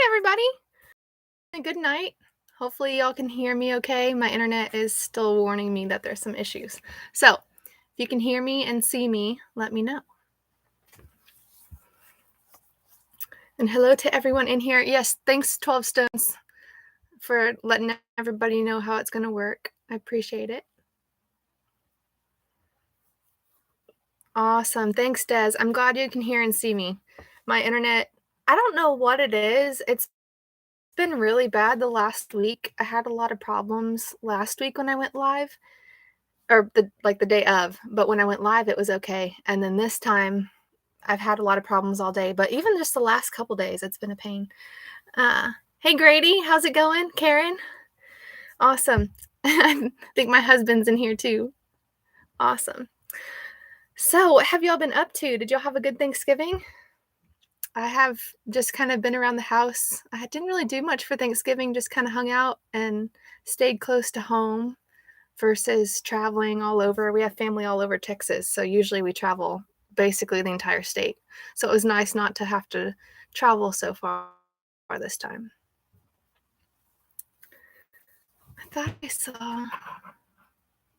everybody. Good night. Hopefully y'all can hear me okay. My internet is still warning me that there's some issues. So, if you can hear me and see me, let me know. And hello to everyone in here. Yes, thanks 12 Stones for letting everybody know how it's going to work. I appreciate it. Awesome. Thanks, Des. I'm glad you can hear and see me. My internet, I don't know what it is. It's been really bad the last week. I had a lot of problems last week when I went live. Or the day of, but when I went live, it was okay. And then this time, I've had a lot of problems all day, but even just the last couple days, it's been a pain. Hey, Grady, how's it going? Karen? Awesome. I think my husband's in here too. Awesome. So, what have y'all been up to? Did y'all have a good Thanksgiving? I have just kind of been around the house. I didn't really do much for Thanksgiving, just kind of hung out and stayed close to home versus traveling all over. We have family all over Texas, so usually we travel basically the entire state. So it was nice not to have to travel so far this time. I thought I saw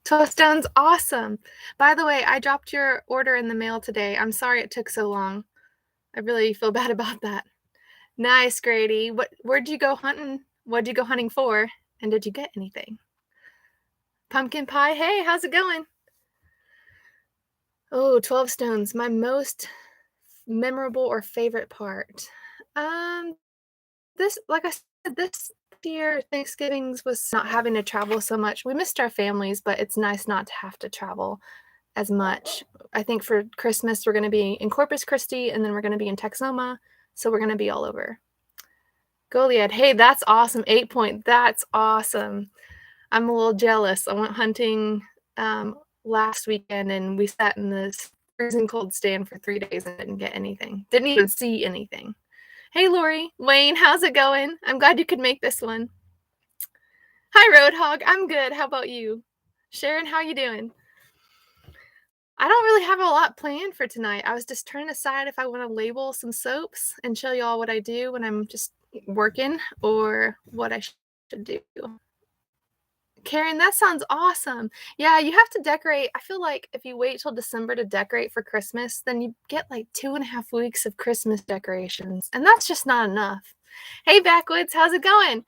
12 Stones. Awesome. By the way, I dropped your order in the mail today. I'm sorry it took so long. I really feel bad about that. Nice, Grady. Where'd you go hunting? What'd you go hunting for? And did you get anything? Pumpkin pie. Hey, how's it going? Oh, 12 Stones. My most memorable or favorite part. Like I said, this year Thanksgiving's was not having to travel so much. We missed our families, but it's nice not to have to travel as much. I think for Christmas we're going to be in Corpus Christi, and then we're going to be in Texoma, so we're going to be all over. Goliad, hey, that's awesome. 8 point, that's awesome. I'm a little jealous. I went hunting last weekend, and we sat in this freezing cold stand for 3 days and didn't get anything. Didn't even see anything. Hey, Lori. Wayne, how's it going? I'm glad you could make this one. Hi, Roadhog. I'm good. How about you? Sharon, how you doing? I don't really have a lot planned for tonight. I was just trying to decide if I want to label some soaps and show y'all what I do when I'm just working or what I should do. Karen, that sounds awesome. Yeah, you have to decorate. I feel like if you wait till December to decorate for Christmas, then you get like 2.5 weeks of Christmas decorations, and that's just not enough. Hey, Backwoods, how's it going?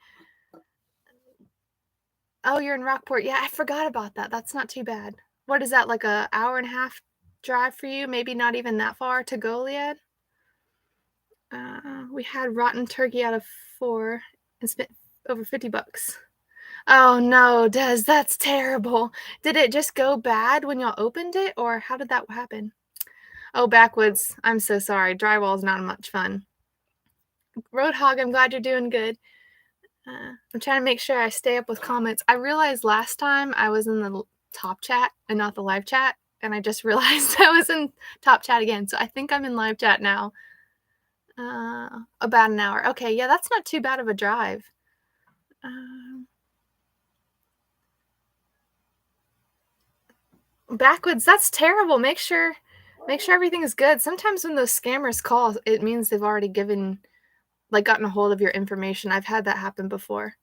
Oh, you're in Rockport. Yeah, I forgot about that. That's not too bad. What is that, like a hour-and-a-half drive for you? Maybe not even that far to Goliad? We had rotten turkey out of 4 and spent over $50. Oh no, Des, that's terrible. Did it just go bad when y'all opened it, or how did that happen? Oh, Backwoods, I'm so sorry. Drywall's not much fun. Roadhog, I'm glad you're doing good. I'm trying to make sure I stay up with comments. I realized last time I was in the top chat and not the live chat, and I just realized I was in top chat again. So I think I'm in live chat now. About an hour. Okay, yeah, that's not too bad of a drive. Backwoods, that's terrible. Make sure everything is good. Sometimes when those scammers call, it means they've already gotten a hold of your information. I've had that happen before.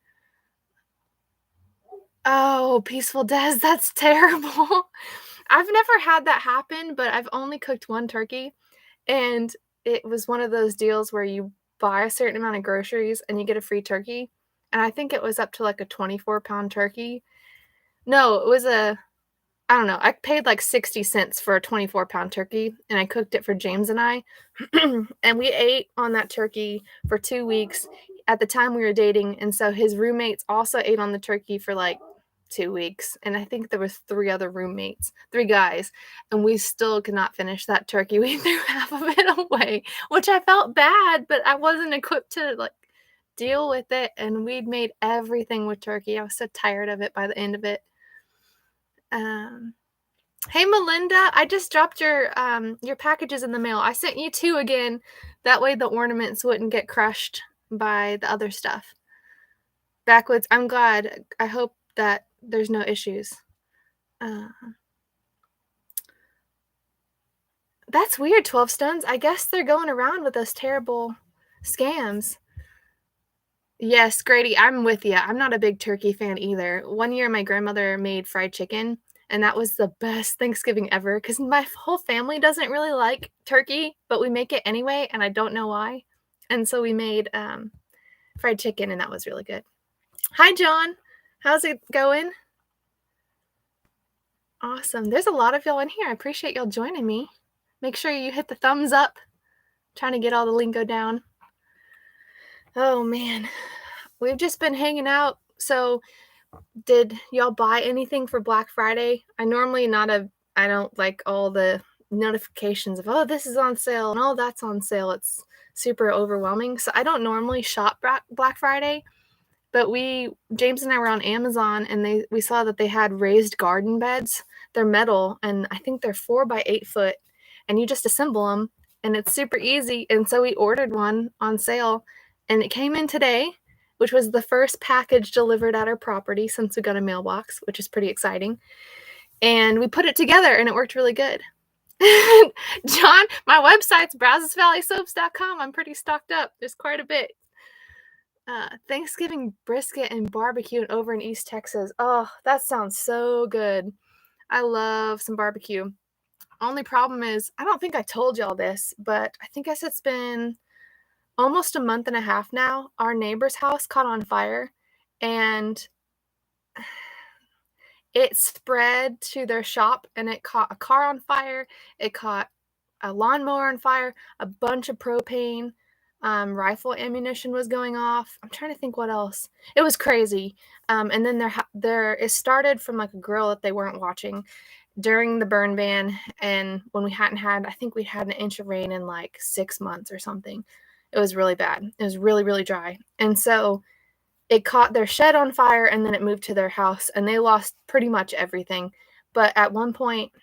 Oh, Peaceful Des, that's terrible. I've never had that happen, but I've only cooked one turkey, and it was one of those deals where you buy a certain amount of groceries and you get a free turkey, and I think it was up to like a 24-pound turkey. No, it was I don't know. I paid like 60 cents for a 24-pound turkey, and I cooked it for James and I. And we ate on that turkey for 2 weeks at the time we were dating. And so his roommates also ate on the turkey for like 2 weeks. And I think there was 3 other roommates, 3 guys. And we still could not finish that turkey. We threw half of it away, which I felt bad, but I wasn't equipped to like deal with it. And we'd made everything with turkey. I was so tired of it by the end of it. Hey Melinda, I just dropped your packages in the mail. I sent you 2 again. That way the ornaments wouldn't get crushed by the other stuff. Backwoods, I'm glad. I hope that there's no issues. That's weird, 12 Stones. I guess they're going around with those terrible scams. Yes, Grady, I'm with you. I'm not a big turkey fan either. One year, my grandmother made fried chicken, and that was the best Thanksgiving ever because my whole family doesn't really like turkey, but we make it anyway, and I don't know why. And so we made fried chicken, and that was really good. Hi, John. How's it going? Awesome. There's a lot of y'all in here. I appreciate y'all joining me. Make sure you hit the thumbs up. Trying to get all the lingo down. Oh, man. We've just been hanging out. So, did y'all buy anything for Black Friday? I don't like all the notifications of, oh, this is on sale and oh, that's on sale. It's super overwhelming. So, I don't normally shop Black Friday. But James and I were on Amazon and we saw that they had raised garden beds. They're metal and I think they're 4 by 8 foot and you just assemble them and it's super easy. And so we ordered one on sale and it came in today, which was the first package delivered at our property since we got a mailbox, which is pretty exciting. And we put it together and it worked really good. John, my website's brazosvalleysoaps.com. I'm pretty stocked up. There's quite a bit. Thanksgiving brisket and barbecue over in East Texas. Oh, that sounds so good. I love some barbecue. Only problem is, I don't think I told y'all this, but I think it's been almost a month and a half now. Our neighbor's house caught on fire and it spread to their shop and it caught a car on fire. It caught a lawnmower on fire, a bunch of propane. Rifle ammunition was going off. I'm trying to think what else. It was crazy. And then it started from like a grill that they weren't watching during the burn ban. And when I think we had an inch of rain in like 6 months or something. It was really bad. It was really, really dry. And so it caught their shed on fire and then it moved to their house and they lost pretty much everything. But at one point,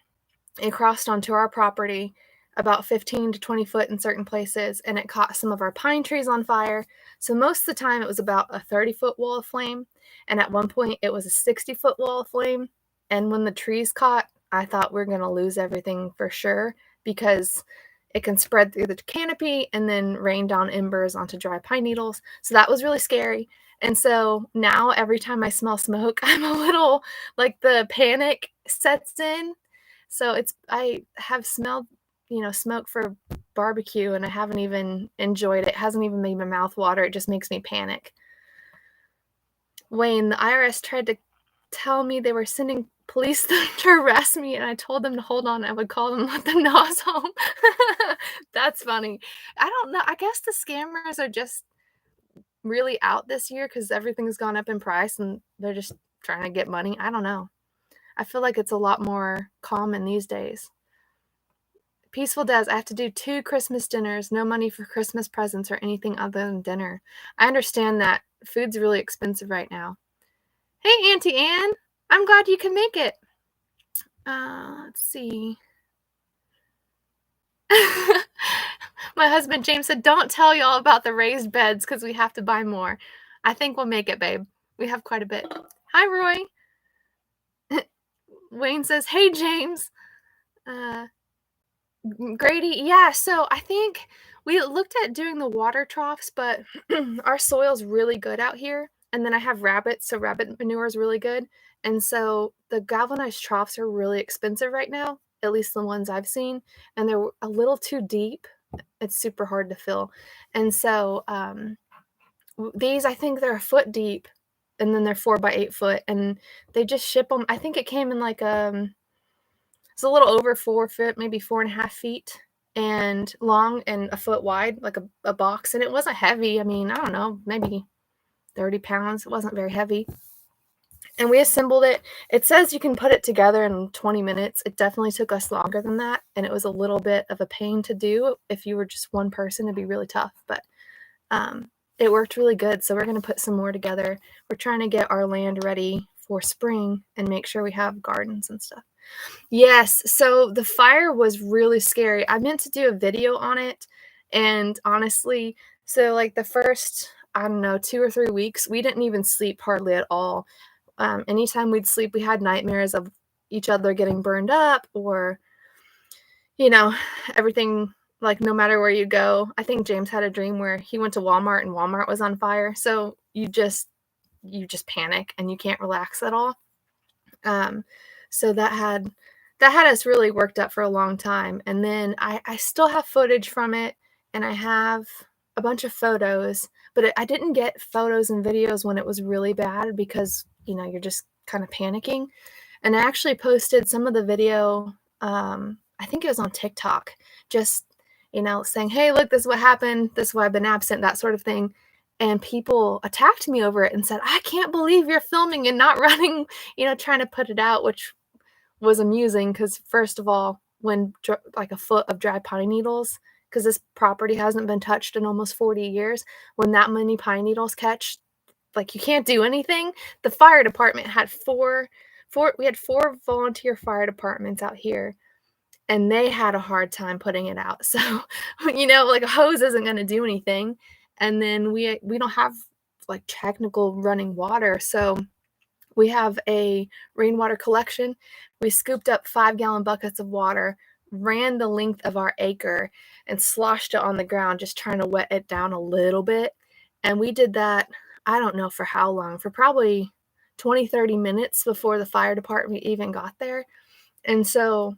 it crossed onto our property about 15 to 20 foot in certain places, and it caught some of our pine trees on fire. So most of the time it was about a 30-foot wall of flame, and at one point it was a 60-foot wall of flame. And when the trees caught, I thought we were going to lose everything for sure because it can spread through the canopy and then rain down embers onto dry pine needles. So that was really scary. And so now every time I smell smoke, I'm a little like the panic sets in. So I have smelled, smoke for barbecue and I haven't even enjoyed it. It hasn't even made my mouth water. It just makes me panic. Wayne, the IRS tried to tell me they were sending police to arrest me and I told them to hold on. I would call them and let them know I was home. That's funny. I don't know. I guess the scammers are just really out this year because everything's gone up in price and they're just trying to get money. I don't know. I feel like it's a lot more common these days. Peaceful Des, I have to do 2 Christmas dinners, no money for Christmas presents or anything other than dinner. I understand that food's really expensive right now. Hey, Auntie Anne, I'm glad you can make it. Let's see. My husband James said, don't tell y'all about the raised beds because we have to buy more. I think we'll make it, babe. We have quite a bit. Hi, Roy. Wayne says, hey, James. Grady, yeah, so I think we looked at doing the water troughs, but our soil's really good out here. And then I have rabbits, so rabbit manure is really good. And so the galvanized troughs are really expensive right now, at least the ones I've seen. And they're a little too deep. It's super hard to fill. And so these, I think they're a foot deep, and then they're 4 by 8 foot. And they just ship them. I think it came in like it's a little over 4 foot, maybe 4.5 feet and long and a foot wide, like a box. And it wasn't heavy. I mean, I don't know, maybe 30 pounds. It wasn't very heavy. And we assembled it. It says you can put it together in 20 minutes. It definitely took us longer than that. And it was a little bit of a pain to do. If you were just one person, it'd be really tough. But it worked really good. So we're going to put some more together. We're trying to get our land ready for spring and make sure we have gardens and stuff. Yes, so the fire was really scary. I meant to do a video on it, and honestly, so like the first, I don't know, 2 or 3 weeks, we didn't even sleep hardly at all. Anytime we'd sleep, we had nightmares of each other getting burned up or, everything like, no matter where you go. I think James had a dream where he went to Walmart and Walmart was on fire, so you just panic and you can't relax at all. Um, so that had us really worked up for a long time, and then I still have footage from it, and I have a bunch of photos, but I didn't get photos and videos when it was really bad because, you're just kinda panicking, and I actually posted some of the video, I think it was on TikTok, just, saying, "Hey, look, this is what happened. This is why I've been absent," that sort of thing, and people attacked me over it and said, "I can't believe you're filming and not running," trying to put it out, which was amusing because first of all, when like a foot of dry pine needles, because this property hasn't been touched in almost 40 years, when that many pine needles catch, like, you can't do anything. The fire department had four we had 4 volunteer fire departments out here, and they had a hard time putting it out. So, like, a hose isn't gonna do anything, and then we don't have, like, technical running water, so we have a rainwater collection. We scooped up 5-gallon buckets of water, ran the length of our acre, and sloshed it on the ground, just trying to wet it down a little bit, and we did that, I don't know for how long, for probably 20, 30 minutes before the fire department even got there, and so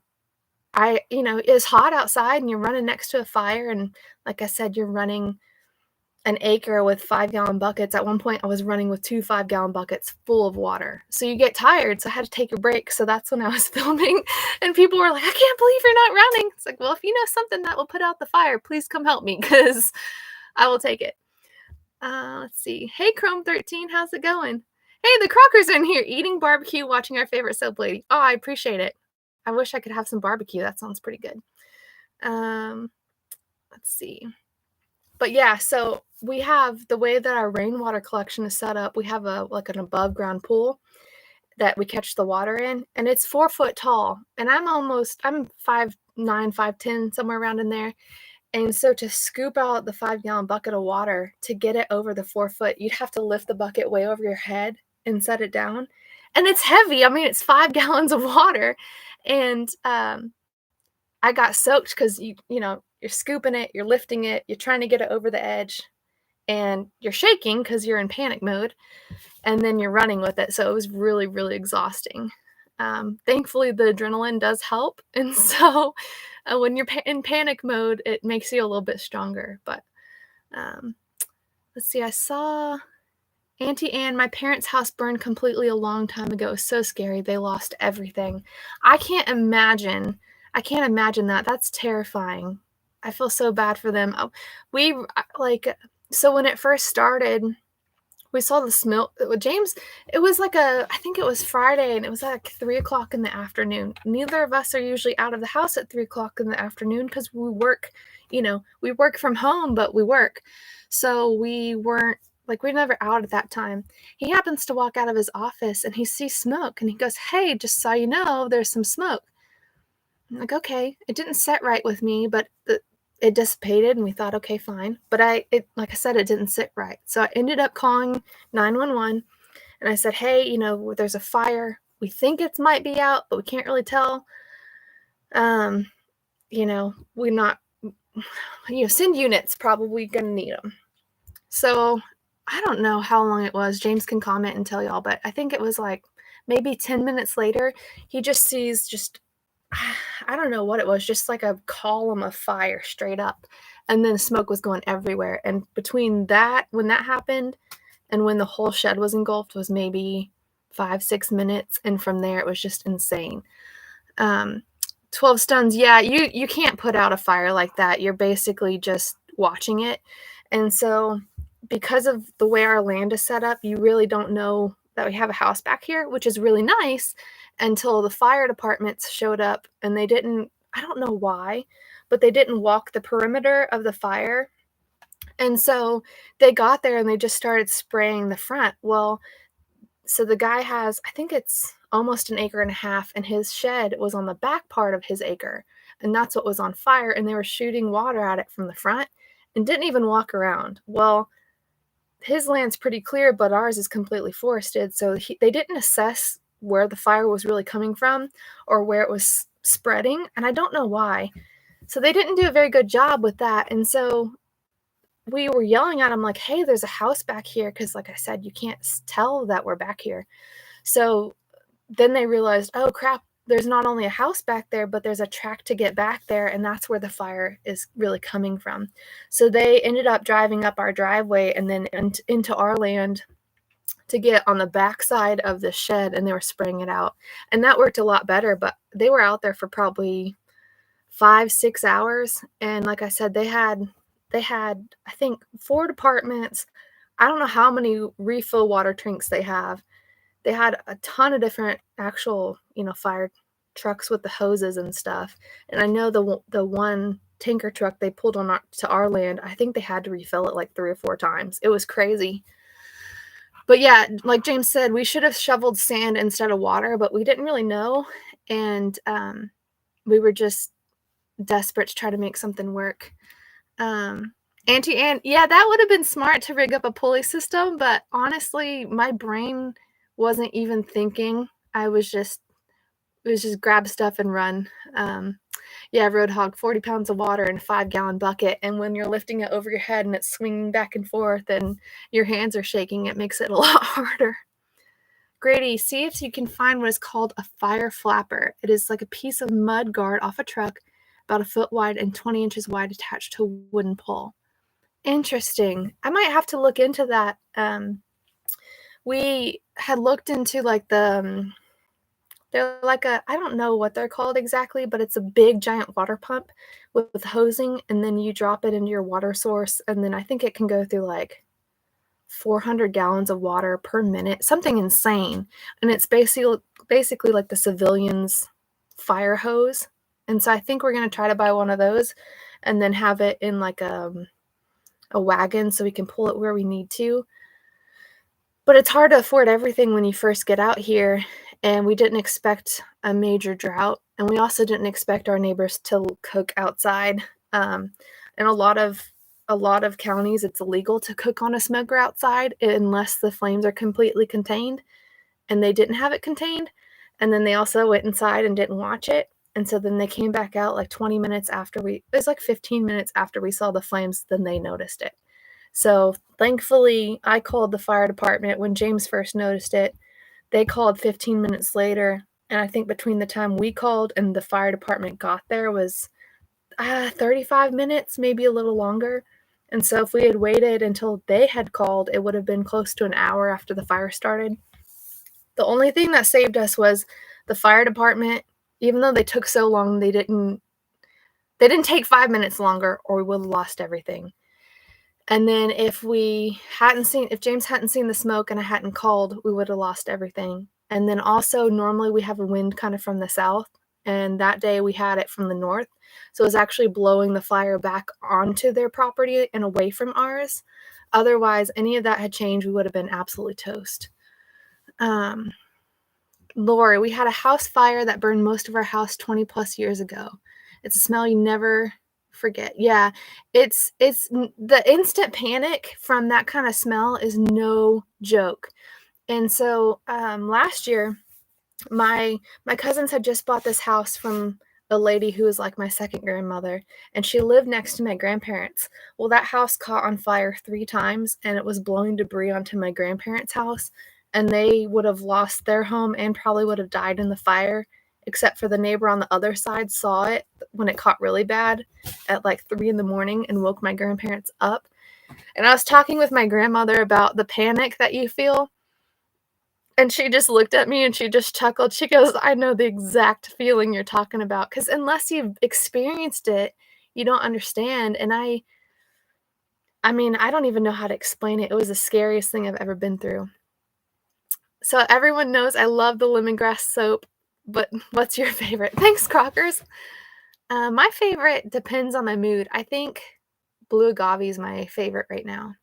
it's hot outside and you're running next to a fire, and like I said, you're running an acre with 5-gallon buckets. At one point, I was running with 2 5-gallon buckets full of water. So you get tired, so I had to take a break, so that's when I was filming, and people were like, "I can't believe you're not running." It's like, "Well, if you know something that will put out the fire, please come help me, because I will take it." Let's see. Hey, Chrome 13, how's it going? Hey, the Crockers are in here eating barbecue, watching our favorite soap lady. Oh, I appreciate it. I wish I could have some barbecue. That sounds pretty good. Um, let's see. But yeah, so we have the way that our rainwater collection is set up, we have an above ground pool that we catch the water in, and it's 4 foot tall, and I'm 5'9", 5'10", somewhere around in there, and so to scoop out the 5-gallon bucket of water to get it over the 4 foot, you'd have to lift the bucket way over your head and set it down, and it's heavy. I mean, it's 5 gallons of water, and, I got soaked because you're scooping it, you're lifting it, you're trying to get it over the edge, and you're shaking because 'cause you're in panic mode, and then you're running with it, so it was really, really exhausting. Thankfully, the adrenaline does help, and so, when you're in panic mode, it makes you a little bit stronger, but, um, let's see, I saw Auntie Anne, my parents' house burned completely a long time ago. It was so scary, they lost everything. I can't imagine I can't imagine that, that's terrifying. I feel so bad for them. We like, so when it first started, we saw the smoke with James. It was like I think it was Friday, and it was like 3 o'clock in the afternoon. Neither of us are usually out of the house at 3 o'clock in the afternoon because we work from home, but we work. So we weren't like, we're never out at that time. He happens to walk out of his office and he sees smoke and he goes, "Hey, just so you know, there's some smoke." I'm like, "Okay." It didn't set right with me, but it dissipated and we thought, "Okay, fine." But like I said, it didn't sit right. So I ended up calling 911 and I said, "Hey, there's a fire. We think it might be out, but we can't really tell. Um, we're not, send units, probably gonna need them." So I don't know how long it was. James can comment and tell y'all, but I think it was like maybe 10 minutes later, he just sees I don't know what it was, just like a column of fire straight up. And then smoke was going everywhere. And between that, when that happened, and when the whole shed was engulfed, was maybe 5, 6 minutes. And from there, it was just insane. Um, 12 stones, yeah, you can't put out a fire like that. You're basically just watching it. And so, because of the way our land is set up, you really don't know that we have a house back here, which is really nice, until the fire departments showed up, and they didn't, I don't know why, but they didn't walk the perimeter of the fire. And so they got there and they just started spraying the front. Well, so the guy has, I think it's almost an acre and a half, and his shed was on the back part of his acre, and that's what was on fire, and they were shooting water at it from the front and didn't even walk around. Well, his land's pretty clear, but ours is completely forested, so they didn't assess where the fire was really coming from or where it was spreading, and I don't know why. So they didn't do a very good job with that, and so we were yelling at them like, "Hey, there's a house back here," because like I said, you can't tell that we're back here. So then they realized, "Oh, crap, there's not only a house back there, but there's a track to get back there, and that's where the fire is really coming from." So they ended up driving up our driveway and then into our land to get on the backside of the shed, and they were spraying it out. And that worked a lot better, but they were out there for probably 5, 6 hours, and like I said, they had, I think, 4 departments. I don't know how many refill water tanks they have. They had a ton of different actual, fire trucks with the hoses and stuff, and I know the one tanker truck they pulled on to our land, I think they had to refill it, like, 3 or 4 times. It was crazy. But, yeah, like James said, we should have shoveled sand instead of water, but we didn't really know, and, we were just desperate to try to make something work. Um, Auntie Anne, yeah, that would have been smart to rig up a pulley system, but honestly, my brain wasn't even thinking. It was just grab stuff and run. Yeah, Roadhog, 40 pounds of water in a 5-gallon bucket, and when you're lifting it over your head and it's swinging back and forth and your hands are shaking, it makes it a lot harder. Grady, see if you can find what is called a fire flapper. It is like a piece of mud guard off a truck, about a foot wide and 20 inches wide, attached to a wooden pole. Interesting. I might have to look into that. We had looked into like they're like I don't know what they're called exactly, but it's a big giant water pump with hosing, and then you drop it into your water source, and then I think it can go through like 400 gallons of water per minute, something insane. And it's basically like the civilians' fire hose. And so I think we're going to try to buy one of those and then have it in like a wagon so we can pull it where we need to. But it's hard to afford everything when you first get out here, and we didn't expect a major drought, and we also didn't expect our neighbors to cook outside. In a lot of counties, it's illegal to cook on a smoker outside unless the flames are completely contained, and they didn't have it contained. And then they also went inside and didn't watch it. And so then they came back out like 20 minutes after it was like 15 minutes after we saw the flames, then they noticed it. So thankfully, I called the fire department when James first noticed it. They called 15 minutes later, and I think between the time we called and the fire department got there was 35 minutes, maybe a little longer. And so if we had waited until they had called, it would have been close to an hour after the fire started. The only thing that saved us was the fire department. Even though they took so long, they didn't take 5 minutes longer, or we would have lost everything. And then if James hadn't seen the smoke and I hadn't called, we would have lost everything. And then also, normally we have a wind kind of from the south, and that day we had it from the north. So it was actually blowing the fire back onto their property and away from ours. Otherwise, any of that had changed, we would have been absolutely toast. Lori, we had a house fire that burned most of our house 20 plus years ago. It's a smell you never forget. Yeah, it's the instant panic from that kind of smell is no joke. And so last year, my cousins had just bought this house from a lady who was like my second grandmother, and she lived next to my grandparents. Well, that house caught on fire 3 times, and it was blowing debris onto my grandparents' house, and they would have lost their home and probably would have died in the fire, except for the neighbor on the other side saw it when it caught really bad at like 3 in the morning and woke my grandparents up. And I was talking with my grandmother about the panic that you feel, and she just looked at me and she just chuckled. She goes, "I know the exact feeling you're talking about, because unless you've experienced it, you don't understand." And I mean, I don't even know how to explain it. It was the scariest thing I've ever been through. So everyone knows I love the lemongrass soap, but what's your favorite? Thanks, Crockers. My favorite depends on my mood. I think blue agave is my favorite right now.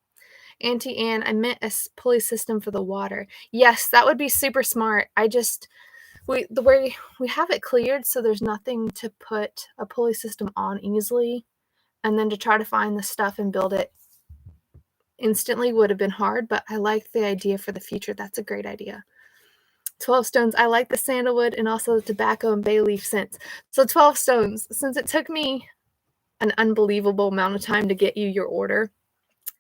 Auntie Anne, I meant a pulley system for the water. Yes, that would be super smart. The way we have it cleared, so there's nothing to put a pulley system on easily, and then to try to find the stuff and build it instantly would have been hard, but I like the idea for the future. That's a great idea. 12 stones. I like the sandalwood and also the tobacco and bay leaf scents. So 12 stones. Since it took me an unbelievable amount of time to get you your order.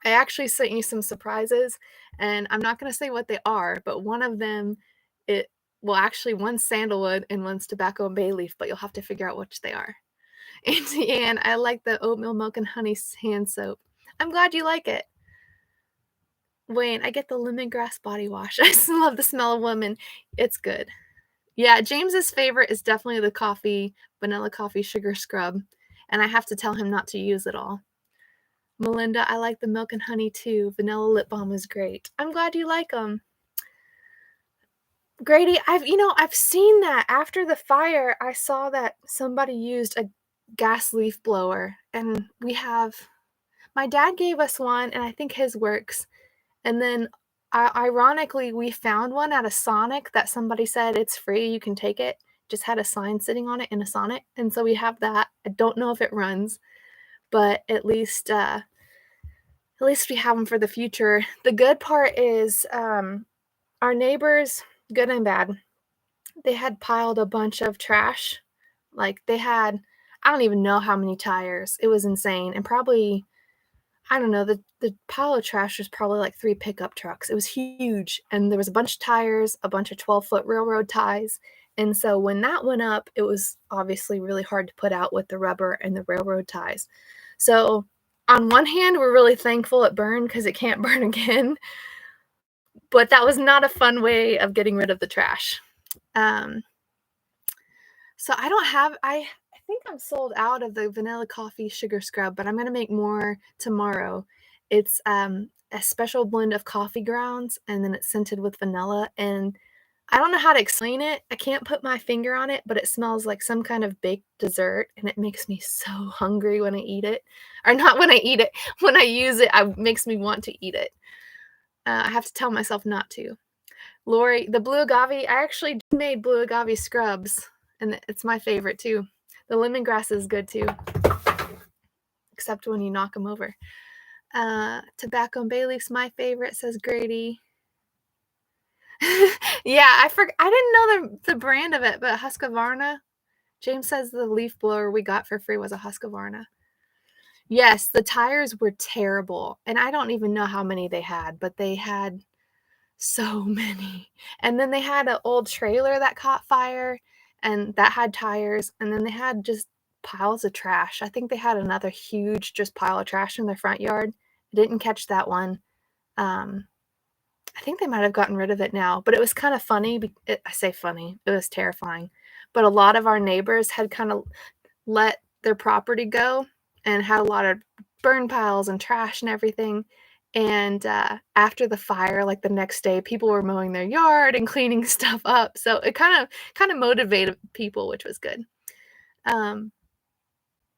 I actually sent you some surprises, and I'm not gonna say what they are, but one of them, it well, actually, one's sandalwood and one's tobacco and bay leaf, but you'll have to figure out which they are. And I like the oatmeal milk and honey hand soap. I'm glad you like it. Wayne, I get the lemongrass body wash. I just love the smell of lemon. It's good. Yeah, James's favorite is definitely the vanilla coffee sugar scrub, and I have to tell him not to use it all. Melinda, I like the milk and honey too. Vanilla lip balm is great. I'm glad you like them. Grady, I've seen that after the fire. I saw that somebody used a gas leaf blower, and my dad gave us one, and I think his works. And then, ironically, we found one at a Sonic that somebody said it's free, you can take it. Just had a sign sitting on it in a Sonic, and so we have that. I don't know if it runs, but at least we have them for the future. The good part is, our neighbors, good and bad, they had piled a bunch of trash. Like, they had I don't even know how many tires. It was insane, and probably I don't know, the pile of trash was probably like 3 pickup trucks. It was huge, and there was a bunch of tires, a bunch of 12-foot railroad ties, and so when that went up, it was obviously really hard to put out with the rubber and the railroad ties. So, on one hand, we're really thankful it burned because it can't burn again, but that was not a fun way of getting rid of the trash. Um, so I think I'm sold out of the vanilla coffee sugar scrub, but I'm gonna make more tomorrow. It's, a special blend of coffee grounds, and then it's scented with vanilla, and I don't know how to explain it. I can't put my finger on it, but it smells like some kind of baked dessert, and it makes me so hungry when I eat it. Or not when I eat it, when I use it, it makes me want to eat it. I have to tell myself not to. Lori, the blue agave, I actually made blue agave scrubs, and it's my favorite too. The lemongrass is good too, except when you knock them over. Tobacco and bay leaf's my favorite, says Grady. Yeah, I didn't know the brand of it, but Husqvarna. James says the leaf blower we got for free was a Husqvarna. Yes, the tires were terrible, and I don't even know how many they had, but they had so many. And then they had an old trailer that caught fire, and that had tires, and then they had just piles of trash. I think they had another huge just pile of trash in their front yard. I didn't catch that one. I think they might have gotten rid of it now, but it was kind of funny. I say funny, it was terrifying. But a lot of our neighbors had kind of let their property go and had a lot of burn piles and trash and everything. And after the fire, like the next day, people were mowing their yard and cleaning stuff up. So it kind of motivated people, which was good.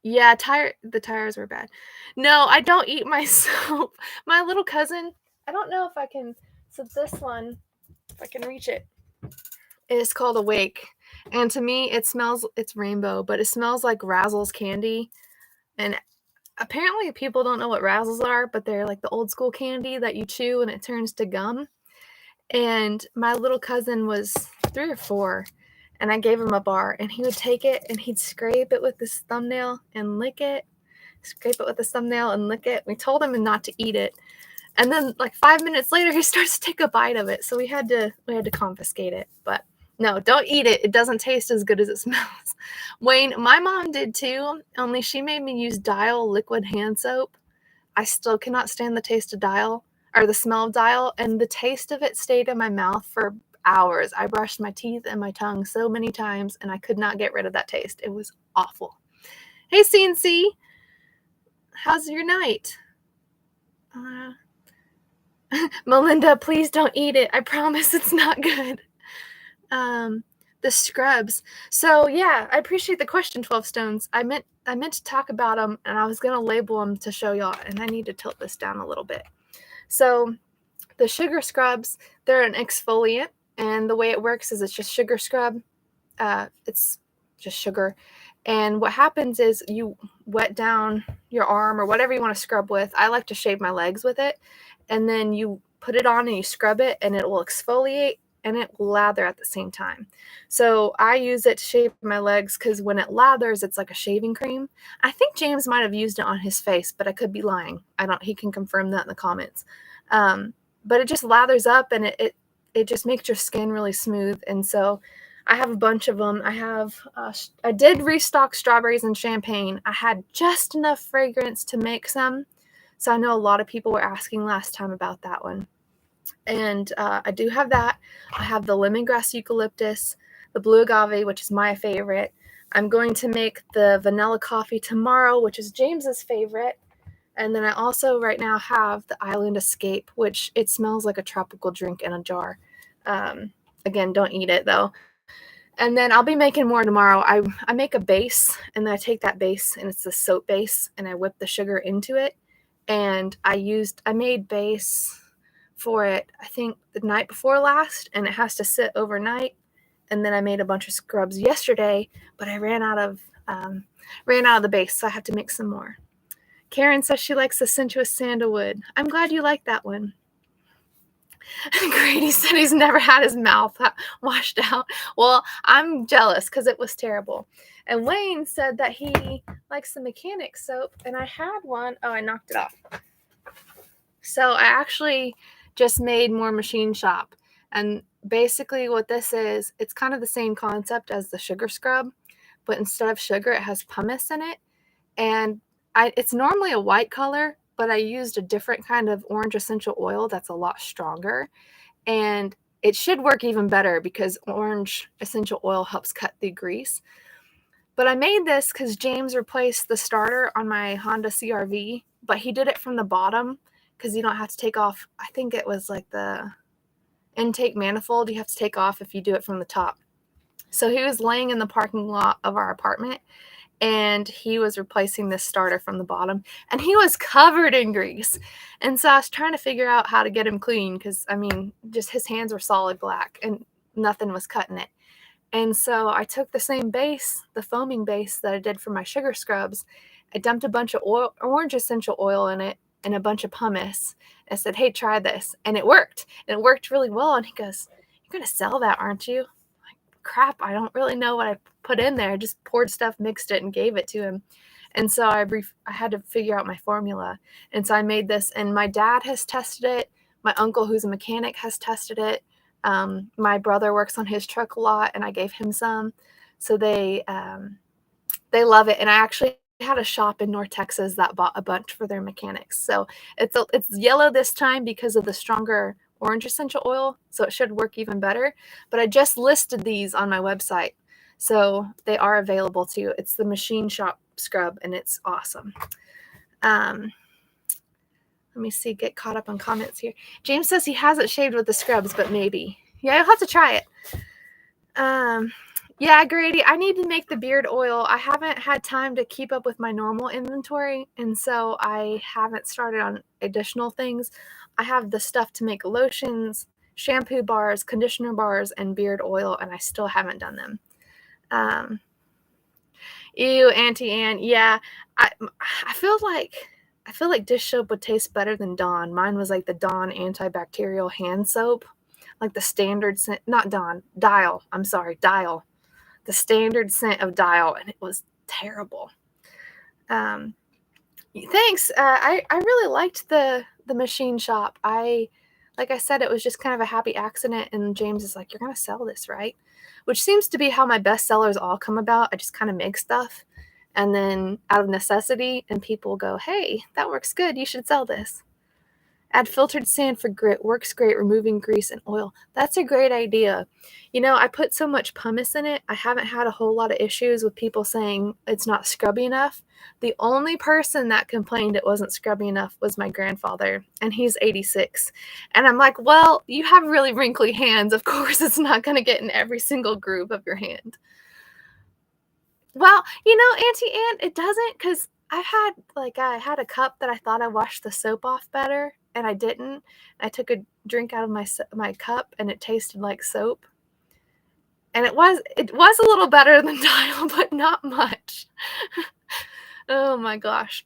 Yeah, the tires were bad. No, I don't eat my soap. My little cousin, I don't know if I can. So this one, if I can reach it, is called Awake. And to me, it's rainbow, but it smells like Razzles candy. And apparently people don't know what Razzles are, but they're like the old school candy that you chew and it turns to gum. And my little cousin was 3 or 4, and I gave him a bar, and he would take it and he'd scrape it with his thumbnail and lick it, scrape it with his thumbnail and lick it. We told him not to eat it. And then like 5 minutes later, he starts to take a bite of it. So we had to confiscate it. But no, don't eat it. It doesn't taste as good as it smells. Wayne, my mom did too, only she made me use Dial liquid hand soap. I still cannot stand the taste of Dial or the smell of Dial, and the taste of it stayed in my mouth for hours. I brushed my teeth and my tongue so many times, and I could not get rid of that taste. It was awful. Hey, CNC, how's your night? Melinda, please don't eat it. I promise it's not good. The scrubs. So yeah, I appreciate the question, 12 Stones. I meant to talk about them, and I was gonna label them to show y'all, and I need to tilt this down a little bit. So the sugar scrubs, they're an exfoliant, and the way it works is it's just sugar scrub. It's just sugar. And what happens is you wet down your arm or whatever you want to scrub with. I like to shave my legs with it. And then you put it on and you scrub it, and it will exfoliate and it will lather at the same time. So I use it to shave my legs because when it lathers, it's like a shaving cream. I think James might have used it on his face, but I could be lying. He can confirm that in the comments. But it just lathers up, and it just makes your skin really smooth. And so I have a bunch of them. I did restock strawberries and champagne. I had just enough fragrance to make some. So I know a lot of people were asking last time about that one. And I do have that. I have the lemongrass eucalyptus, the blue agave, which is my favorite. I'm going to make the vanilla coffee tomorrow, which is James's favorite. And then I also right now have the Island Escape, which it smells like a tropical drink in a jar. Again, don't eat it though. And then I'll be making more tomorrow. I make a base, and then I take that base, and it's the soap base, and I whip the sugar into it. And I made base for it, I think the night before last, and it has to sit overnight. And then I made a bunch of scrubs yesterday, but I ran out of the base, so I have to make some more. Karen says she likes the sensuous sandalwood. I'm glad you like that one. Grady said he's never had his mouth washed out. Well, I'm jealous because it was terrible. And Wayne said that he likes the mechanic soap, and I had one. Oh, I knocked it off. So I actually just made more Machine Shop. And basically what this is, it's kind of the same concept as the sugar scrub, but instead of sugar, it has pumice in it. And it's normally a white color, but I used a different kind of orange essential oil that's a lot stronger. And it should work even better because orange essential oil helps cut the grease. But I made this because James replaced the starter on my Honda CR-V, but he did it from the bottom because you don't have to take off. I think it was like the intake manifold you have to take off if you do it from the top. So he was laying in the parking lot of our apartment, and he was replacing this starter from the bottom, and he was covered in grease. And so I was trying to figure out how to get him clean because, I mean, just his hands were solid black and nothing was cutting it. And so I took the same base, the foaming base that I did for my sugar scrubs. I dumped a bunch of orange essential oil in it and a bunch of pumice. I said, hey, try this. And it worked. And it worked really well. And he goes, you're going to sell that, aren't you? Crap, I don't really know what I put in there. I just poured stuff, mixed it, and gave it to him. And so I had to figure out my formula. And so I made this, and my dad has tested it. My uncle, who's a mechanic, has tested it. My brother works on his truck a lot, and I gave him some. So they love it. And I actually had a shop in North Texas that bought a bunch for their mechanics. So it's yellow this time because of the stronger orange essential oil, so it should work even better. But I just listed these on my website, so they are available too. It's the Machine Shop scrub, and it's awesome. Let me see, get caught up on comments here. James says he hasn't shaved with the scrubs, but maybe. Yeah, I'll have to try it. Yeah, Grady, I need to make the beard oil. I haven't had time to keep up with my normal inventory, and so I haven't started on additional things. I have the stuff to make lotions, shampoo bars, conditioner bars, and beard oil, and I still haven't done them. Ew, Auntie Anne. Yeah, I feel like dish soap would taste better than Dawn. Mine was like the Dawn antibacterial hand soap, like the standard scent. Not Dawn, Dial. I'm sorry, Dial. The standard scent of Dial, and it was terrible. Thanks. I really liked the Machine Shop. Like I said, it was just kind of a happy accident, and James is like, you're going to sell this, right? Which seems to be how my best sellers all come about. I just kind of make stuff, and then out of necessity, and people go, hey, that works good. You should sell this. Add filtered sand for grit. Works great removing grease and oil. That's a great idea. You know, I put so much pumice in it. I haven't had a whole lot of issues with people saying it's not scrubby enough. The only person that complained it wasn't scrubby enough was my grandfather, and he's 86. And I'm like, well, you have really wrinkly hands. Of course, it's not going to get in every single groove of your hand. Well, you know, Auntie Anne, it doesn't, because I had a cup that I thought I washed the soap off better, and I didn't. I took a drink out of my cup, and it tasted like soap. And it was a little better than Dial, but not much. Oh my gosh.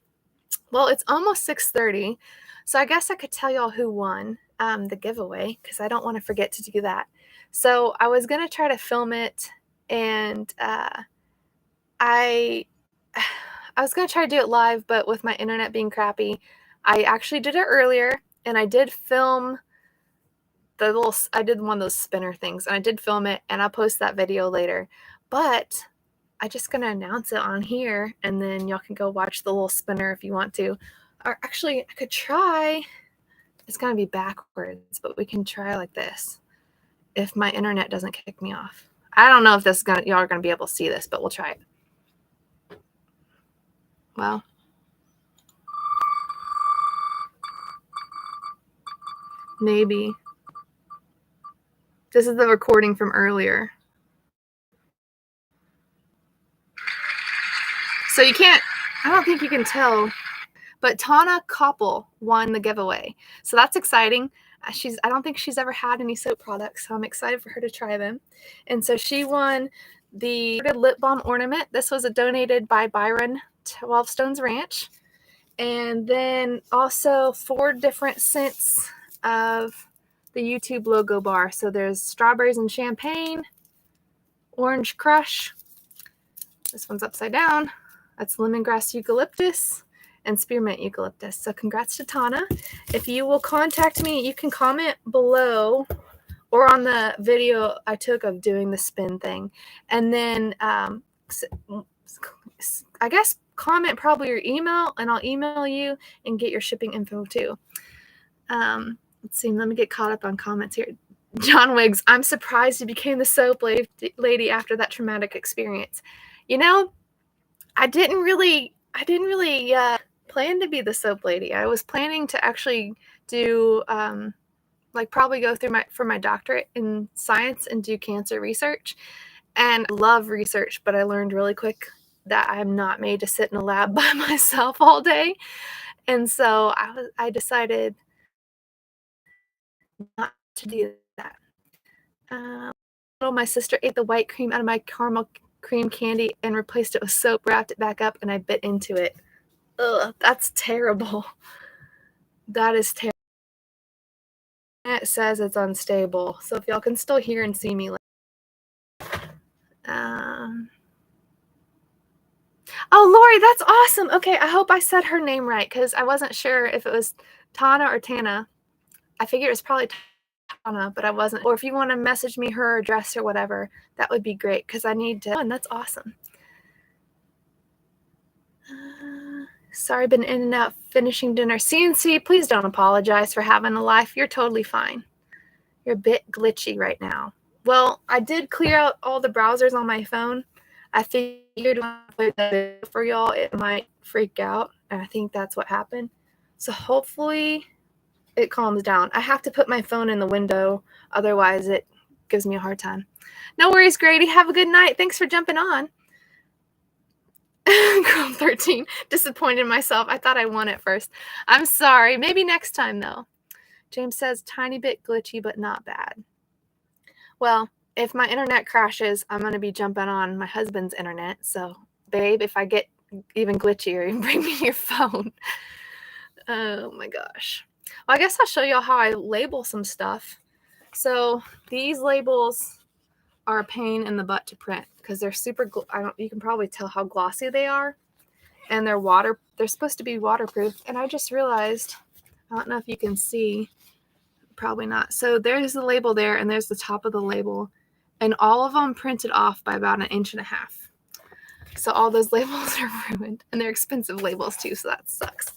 Well, it's almost 6:30. So I guess I could tell y'all who won the giveaway because I don't want to forget to do that. So I was going to try to film it, and I was going to try to do it live, but with my internet being crappy, I actually did it earlier, and I did film I did one of those spinner things, and I did film it, and I'll post that video later. But I'm just going to announce it on here, and then y'all can go watch the little spinner if you want to. Or actually, I could try. It's going to be backwards, but we can try like this if my internet doesn't kick me off. I don't know if y'all are going to be able to see this, but we'll try it. Well, maybe. This is the recording from earlier. So you can't, I don't think you can tell, but Tana Koppel won the giveaway. So that's exciting. I don't think she's ever had any soap products, so I'm excited for her to try them. And so she won the lip balm ornament. This was donated by Byron 12 Stones Ranch. And then also 4 different scents of the YouTube logo bar. So there's strawberries and champagne, orange crush. This one's upside down. That's lemongrass eucalyptus and spearmint eucalyptus. So congrats to Tana. If you will contact me, you can comment below or on the video I took of doing the spin thing. And then I guess comment probably your email, and I'll email you and get your shipping info too. Let's see. Let me get caught up on comments here. John Wiggs, I'm surprised you became the soap lady after that traumatic experience. You know, I didn't really plan to be the soap lady. I was planning to actually do probably go through for my doctorate in science and do cancer research. And I love research, but I learned really quick that I'm not made to sit in a lab by myself all day. And so I decided not to do that. My sister ate the white cream out of my caramel cream candy and replaced it with soap, wrapped it back up, and I bit into it. Ugh, that's terrible. That is terrible. It says it's unstable, so if y'all can still hear and see me. Oh, Lori, that's awesome. Okay, I hope I said her name right because I wasn't sure if it was Tana or Tana. I figured it was probably Tana, but I wasn't. Or if you want to message me her address or whatever, that would be great because I need to. And that's awesome. Sorry, been in and out finishing dinner. CNC, please don't apologize for having a life. You're totally fine. You're a bit glitchy right now. Well, I did clear out all the browsers on my phone. I figured when I played that for y'all, it might freak out, and I think that's what happened. So hopefully it calms down. I have to put my phone in the window, otherwise it gives me a hard time. No worries, Grady. Have a good night. Thanks for jumping on. Girl 13. Disappointed in myself. I thought I won at first. I'm sorry. Maybe next time, though. James says, tiny bit glitchy, but not bad. Well, if my internet crashes, I'm going to be jumping on my husband's internet. So, babe, if I get even glitchier, bring me your phone. Oh, my gosh. Well, I guess I'll show y'all how I label some stuff. So, these labels are a pain in the butt to print because they're super, you can probably tell how glossy they are. And they're supposed to be waterproof. And I just realized, I don't know if you can see, probably not. So there's the label there, and there's the top of the label. And all of them printed off by about 1.5 inches. So all those labels are ruined. And they're expensive labels too, so that sucks.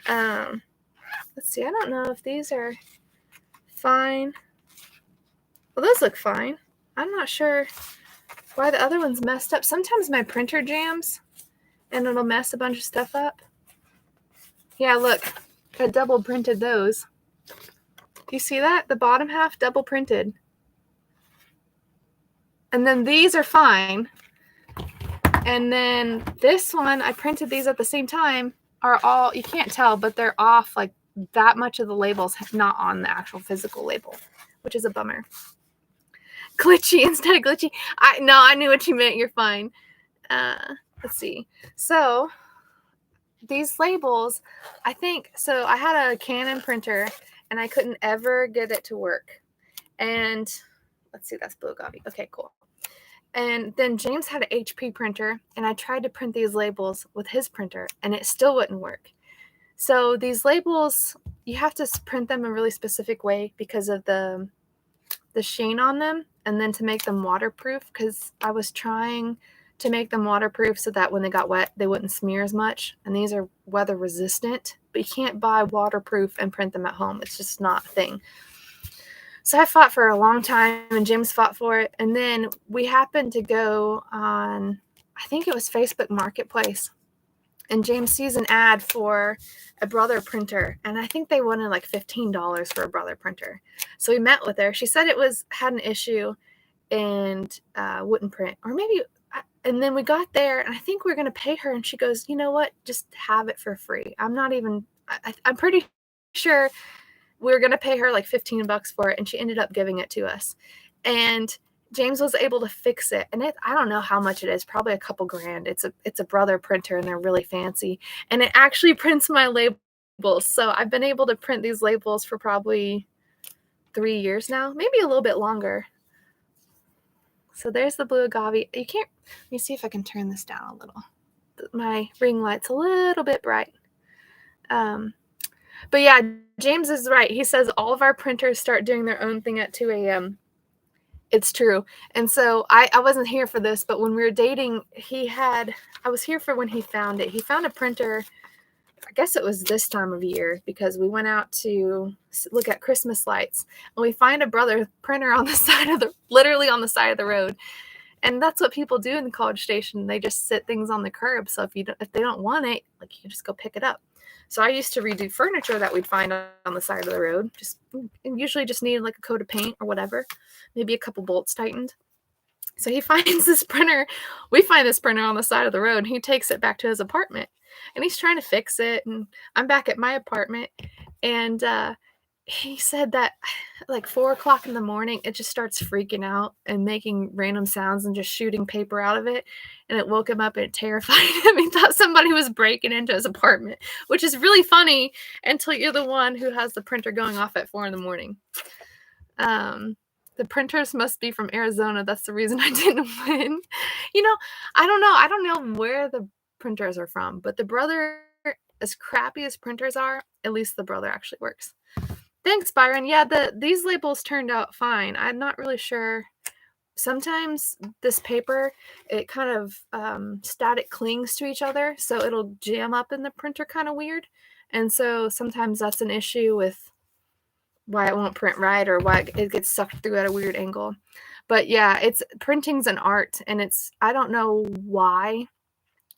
Let's see, I don't know if these are fine. Well, those look fine. I'm not sure why the other one's messed up. Sometimes my printer jams, and it'll mess a bunch of stuff up. Yeah, look, I double printed those. You see that? The bottom half double printed. And then these are fine. And then this one, I printed these at the same time, are all, you can't tell, but they're off. Like that much of the label's not on the actual physical label, which is a bummer. Glitchy instead of glitchy. I knew what you meant. You're fine. Let's see. So these labels, I think, so I had a Canon printer and I couldn't ever get it to work. And let's see, that's Blue Gavi. Okay, cool. And then James had an HP printer, and I tried to print these labels with his printer, and it still wouldn't work. So these labels, you have to print them a really specific way because of the sheen on them, and then to make them waterproof, because I was trying to make them waterproof so that when they got wet, they wouldn't smear as much. And these are weather resistant, but you can't buy waterproof and print them at home. It's just not a thing. So I fought for a long time, and James fought for it. And then we happened to go on, I think it was Facebook Marketplace, and James sees an ad for a Brother printer, and I think they wanted like $15 for a Brother printer. So we met with her. She said it had an issue and wouldn't print, or maybe. And then we got there, and I think we were going to pay her, and she goes, "You know what? Just have it for free." I'm pretty sure we were going to pay her like $15 for it, and she ended up giving it to us. And James was able to fix it, and I don't know how much it is, probably a couple grand. It's a Brother printer, and they're really fancy, and it actually prints my labels. So I've been able to print these labels for probably 3 years now, maybe a little bit longer. So there's the Blue Agave. You can't, let me see if I can turn this down a little. My ring light's a little bit bright. But yeah, James is right. He says all of our printers start doing their own thing at 2 a.m. It's true. And so I wasn't here for this, but when we were dating, I was here for when he found it. He found a printer, I guess it was this time of year, because we went out to look at Christmas lights, and we find a Brother printer on the literally on the side of the road. And that's what people do in the College Station. They just sit things on the curb. So if they don't want it, like, you can just go pick it up. So I used to redo furniture that we'd find on the side of the road. Usually just needed like a coat of paint or whatever, maybe a couple bolts tightened. So he finds this printer. We find this printer on the side of the road. And he takes it back to his apartment, and he's trying to fix it. And I'm back at my apartment, and he said that like 4 o'clock in the morning, it just starts freaking out and making random sounds and just shooting paper out of it. And it woke him up, and it terrified him. He thought somebody was breaking into his apartment, which is really funny until you're the one who has the printer going off at 4 in the morning. The printers must be from Arizona. That's the reason I didn't win. I don't know. I don't know where the printers are from, but the Brother, as crappy as printers are, at least the Brother actually works. Thanks, Byron. Yeah, these labels turned out fine. I'm not really sure. Sometimes this paper, it kind of static clings to each other, so it'll jam up in the printer kind of weird. And so sometimes that's an issue with why it won't print right, or why it gets sucked through at a weird angle. But yeah, printing's an art, and I don't know why,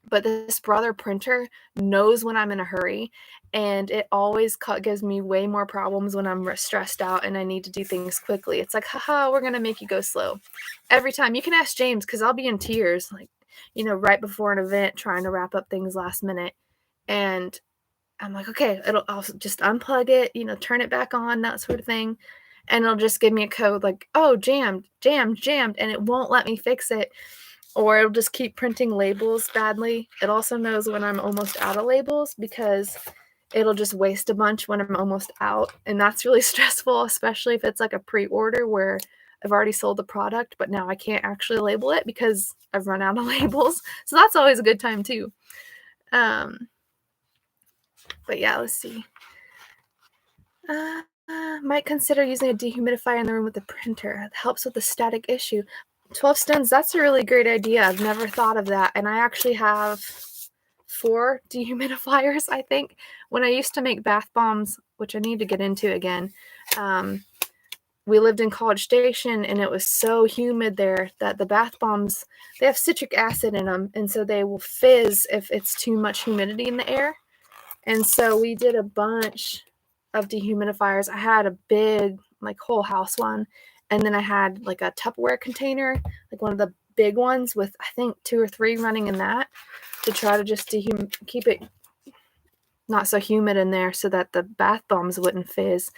but this Brother printer knows when I'm in a hurry, and it always gives me way more problems when I'm stressed out and I need to do things quickly. It's like, haha, we're going to make you go slow. Every time. You can ask James, because I'll be in tears, like, right before an event, trying to wrap up things last minute. And I'm like, okay, I'll just unplug it, turn it back on, that sort of thing. And it'll just give me a code like, oh, jammed, and it won't let me fix it. Or it'll just keep printing labels badly. It also knows when I'm almost out of labels, because it'll just waste a bunch when I'm almost out. And that's really stressful, especially if it's like a pre-order where I've already sold the product, but now I can't actually label it because I've run out of labels. So that's always a good time too. But yeah, let's see. Might consider using a dehumidifier in the room with the printer. It helps with the static issue. 12 stones, that's a really great idea. I've never thought of that. And I actually have 4 dehumidifiers, I think. When I used to make bath bombs, which I need to get into again, we lived in College Station, and it was so humid there that the bath bombs, they have citric acid in them, and so they will fizz if it's too much humidity in the air. And so we did a bunch of dehumidifiers. I had a big, like, whole house one, and then I had like a Tupperware container, like one of the big ones with, I think, 2 or 3 running in that, to try to just keep it not so humid in there so that the bath bombs wouldn't fizz.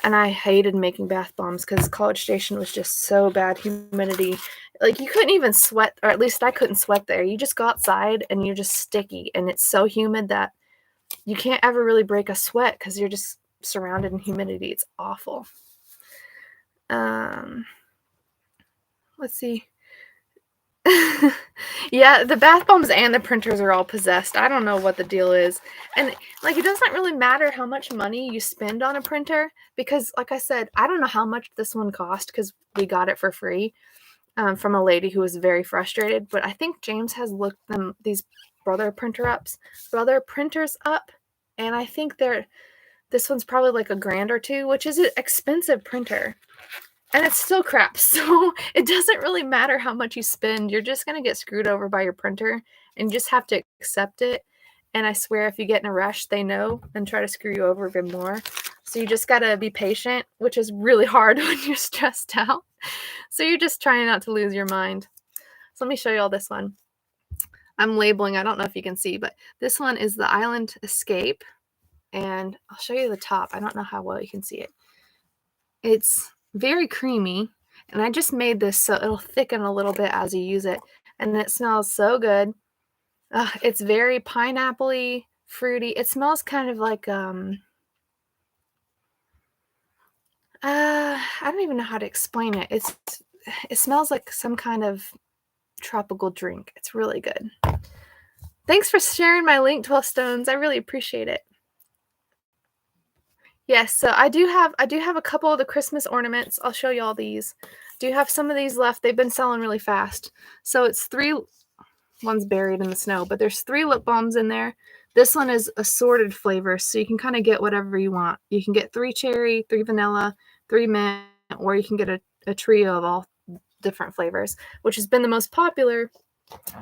And I hated making bath bombs because College Station was just so bad humidity. Like, you couldn't even sweat, or at least I couldn't sweat there. You just go outside and you're just sticky, and it's so humid that you can't ever really break a sweat because you're just surrounded in humidity. It's awful. Let's see. Yeah, the bath bombs and the printers are all possessed. I don't know what the deal is. And like, it doesn't really matter how much money you spend on a printer because, like I said, I don't know how much this one cost because we got it for free from a lady who was very frustrated. But I think James has looked these brother printers up, and I think this one's probably like $1,000 or $2,000, which is an expensive printer. And it's still crap, so it doesn't really matter how much you spend. You're just gonna get screwed over by your printer, and you just have to accept it. And I swear, if you get in a rush, they know and try to screw you over even more. So you just gotta be patient, which is really hard when you're stressed out. So you're just trying not to lose your mind. So let me show you all this one. I'm labeling. I don't know if you can see, but this one is the Island Escape, and I'll show you the top. I don't know how well you can see it. It's very creamy, and I just made this so it'll thicken a little bit as you use it, and it smells so good. It's very pineapple-y, fruity. It smells kind of like I don't even know how to explain it. It smells like some kind of tropical drink. It's really good. Thanks for sharing my link, 12 Stones. I really appreciate it. Yes, so I do have a couple of the Christmas ornaments. I'll show you all these. Do have some of these left. They've been selling really fast. So it's 3, one's buried in the snow, but there's 3 lip balms in there. This one is assorted flavors, so you can kind of get whatever you want. You can get 3 cherry, 3 vanilla, 3 mint, or you can get a trio of all different flavors, which has been the most popular